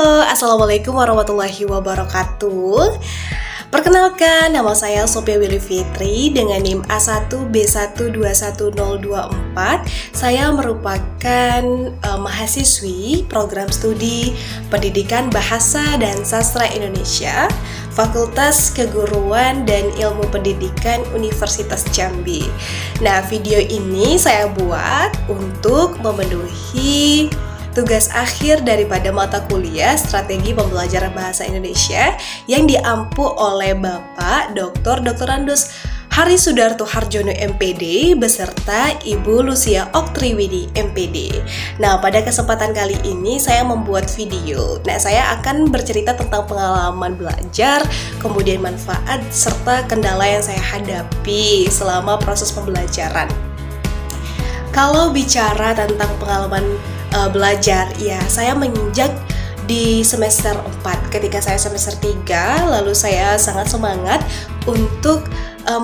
Halo, Assalamualaikum warahmatullahi wabarakatuh. Perkenalkan, nama saya Sophia Willy Fitri dengan NIM A1B121024. Saya merupakan mahasiswi program studi Pendidikan Bahasa dan Sastra Indonesia, Fakultas Keguruan dan Ilmu Pendidikan Universitas Jambi. Nah, video ini saya buat untuk memenuhi tugas akhir daripada mata kuliah Strategi Pembelajaran Bahasa Indonesia yang diampu oleh Bapak Dr. Andus Hari Sudarto Harjono MPD beserta Ibu Lucia Oktriwidi MPD. Nah, pada kesempatan kali ini saya membuat video. Nah, saya akan bercerita tentang pengalaman belajar, kemudian manfaat serta kendala yang saya hadapi selama proses pembelajaran. Kalau bicara tentang pengalaman belajar, ya saya menginjak di semester 4. Ketika saya semester 3, lalu saya sangat semangat untuk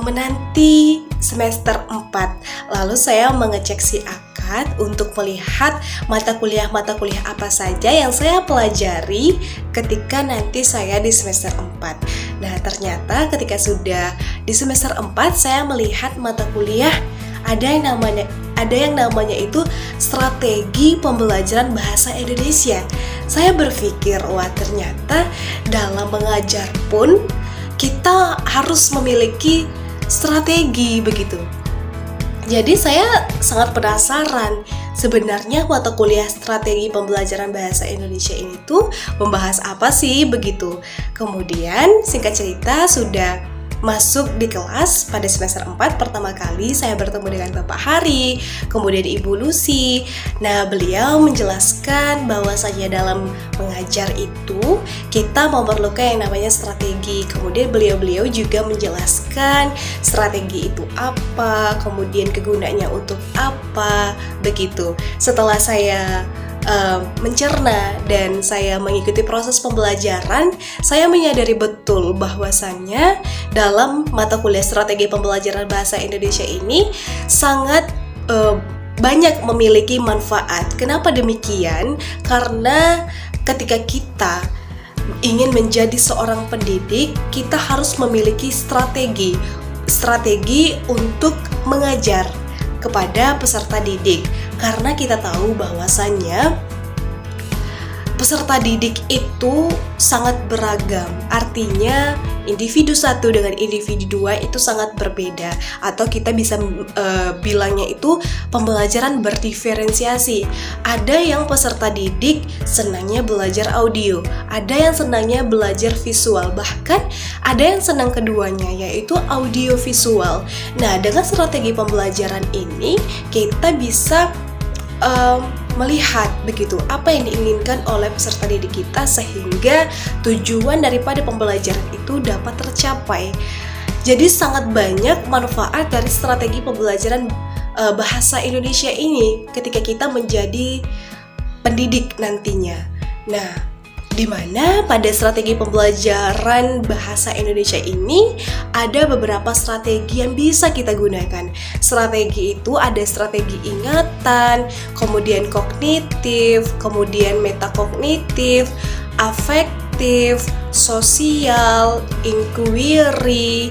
menanti semester 4. Lalu saya mengecek si akad untuk melihat mata kuliah apa saja yang saya pelajari ketika nanti saya di semester 4. Nah, ternyata ketika sudah di semester 4 saya melihat mata kuliah ada yang namanya itu Strategi Pembelajaran Bahasa Indonesia. Saya berpikir, wah ternyata dalam mengajar pun kita harus memiliki strategi begitu. Jadi saya sangat penasaran, sebenarnya mata kuliah Strategi Pembelajaran Bahasa Indonesia ini tuh membahas apa sih begitu. Kemudian singkat cerita sudah masuk di kelas pada semester 4 pertama kali saya bertemu dengan Bapak Hari, kemudian Ibu Lucy. Nah, beliau menjelaskan bahwasanya dalam mengajar itu kita memerlukan yang namanya strategi. Kemudian beliau juga menjelaskan strategi itu apa, kemudian kegunaannya untuk apa, begitu. Setelah saya mencerna dan saya mengikuti proses pembelajaran, saya menyadari betul bahwasannya dalam mata kuliah Strategi Pembelajaran Bahasa Indonesia ini sangat banyak memiliki manfaat. Kenapa demikian? Karena ketika kita ingin menjadi seorang pendidik, kita harus memiliki strategi untuk mengajar kepada peserta didik, karena kita tahu bahwasannya peserta didik itu sangat beragam. Artinya individu satu dengan individu dua itu sangat berbeda, atau kita bisa bilangnya itu pembelajaran berdiferensiasi. Ada yang peserta didik senangnya belajar audio, ada yang senangnya belajar visual, bahkan ada yang senang keduanya yaitu audio visual. Nah, dengan strategi pembelajaran ini kita bisa melihat begitu apa yang diinginkan oleh peserta didik kita sehingga tujuan daripada pembelajaran itu dapat tercapai. Jadi sangat banyak manfaat dari strategi pembelajaran bahasa Indonesia ini ketika kita menjadi pendidik nantinya. Nah, di mana pada strategi pembelajaran bahasa Indonesia ini ada beberapa strategi yang bisa kita gunakan. Strategi itu ada strategi ingatan, kemudian kognitif, kemudian metakognitif, afektif, sosial, inquiry,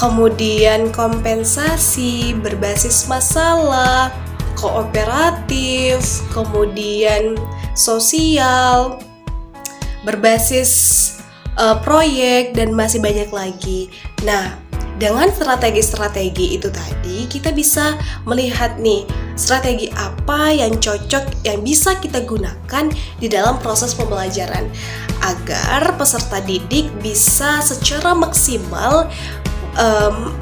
kemudian kompensasi, berbasis masalah, kooperatif, kemudian sosial, berbasis proyek, dan masih banyak lagi. Nah, dengan strategi-strategi itu tadi kita bisa melihat nih strategi apa yang cocok yang bisa kita gunakan di dalam proses pembelajaran agar peserta didik bisa secara maksimal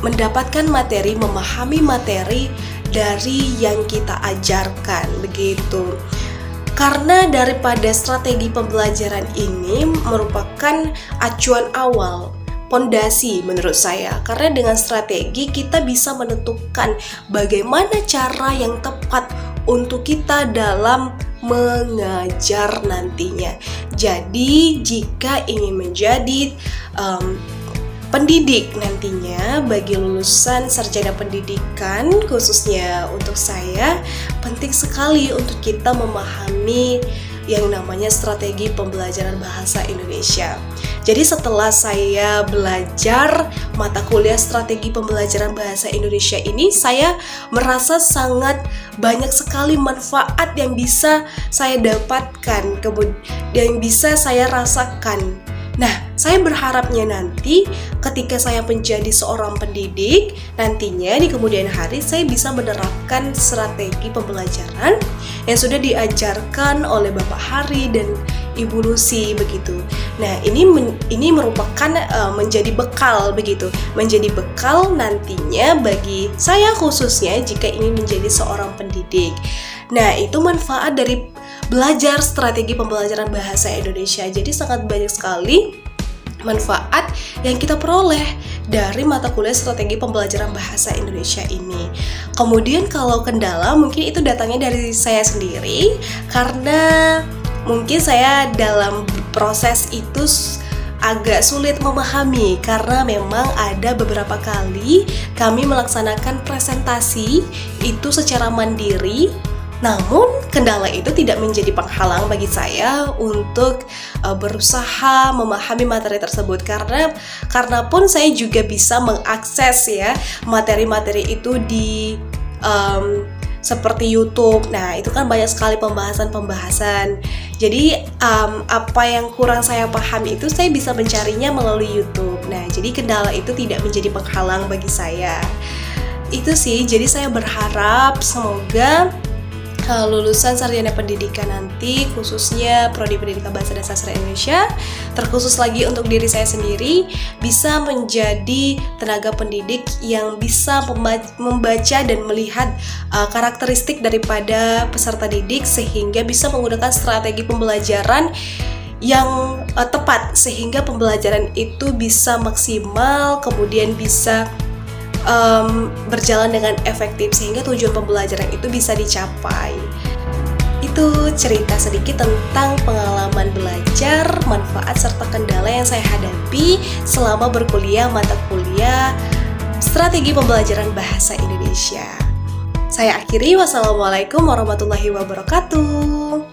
mendapatkan materi, memahami materi dari yang kita ajarkan begitu. Karena daripada strategi pembelajaran ini merupakan acuan awal, pondasi menurut saya. Karena dengan strategi kita bisa menentukan bagaimana cara yang tepat untuk kita dalam mengajar nantinya. Jadi jika ingin menjadi pendidik nantinya, bagi lulusan sarjana pendidikan khususnya untuk saya, penting sekali untuk kita memahami yang namanya strategi pembelajaran bahasa Indonesia. Jadi setelah saya belajar mata kuliah strategi pembelajaran bahasa Indonesia ini, saya merasa sangat banyak sekali manfaat yang bisa saya dapatkan, yang bisa saya rasakan. Nah, saya berharapnya nanti ketika saya menjadi seorang pendidik, nantinya di kemudian hari saya bisa menerapkan strategi pembelajaran yang sudah diajarkan oleh Bapak Hari dan Ibu Lucy begitu. Nah, ini merupakan menjadi bekal begitu, menjadi bekal nantinya bagi saya khususnya jika ingin menjadi seorang pendidik. Nah, itu manfaat dari belajar strategi pembelajaran bahasa Indonesia. Jadi sangat banyak sekali manfaat yang kita peroleh dari mata kuliah strategi pembelajaran bahasa Indonesia ini. Kemudian kalau kendala mungkin itu datangnya dari saya sendiri, karena mungkin saya dalam proses itu agak sulit memahami, karena memang ada beberapa kali kami melaksanakan presentasi itu secara mandiri. Namun kendala itu tidak menjadi penghalang bagi saya untuk berusaha memahami materi tersebut, karena pun saya juga bisa mengakses ya materi-materi itu di seperti YouTube. Nah, itu kan banyak sekali pembahasan. Jadi apa yang kurang saya pahami itu saya bisa mencarinya melalui YouTube. Nah, jadi kendala itu tidak menjadi penghalang bagi saya. Itu sih, jadi saya berharap semoga lulusan sarjana pendidikan nanti, khususnya Prodi Pendidikan Bahasa dan Sastra Indonesia, terkhusus lagi untuk diri saya sendiri, bisa menjadi tenaga pendidik yang bisa membaca dan melihat karakteristik daripada peserta didik, sehingga bisa menggunakan strategi pembelajaran yang tepat, sehingga pembelajaran itu bisa maksimal, kemudian bisa berjalan dengan efektif, sehingga tujuan pembelajaran itu bisa dicapai. Itu cerita sedikit tentang pengalaman belajar, manfaat serta kendala yang saya hadapi selama berkuliah mata kuliah strategi pembelajaran bahasa Indonesia. Saya akhiri, wassalamualaikum warahmatullahi wabarakatuh.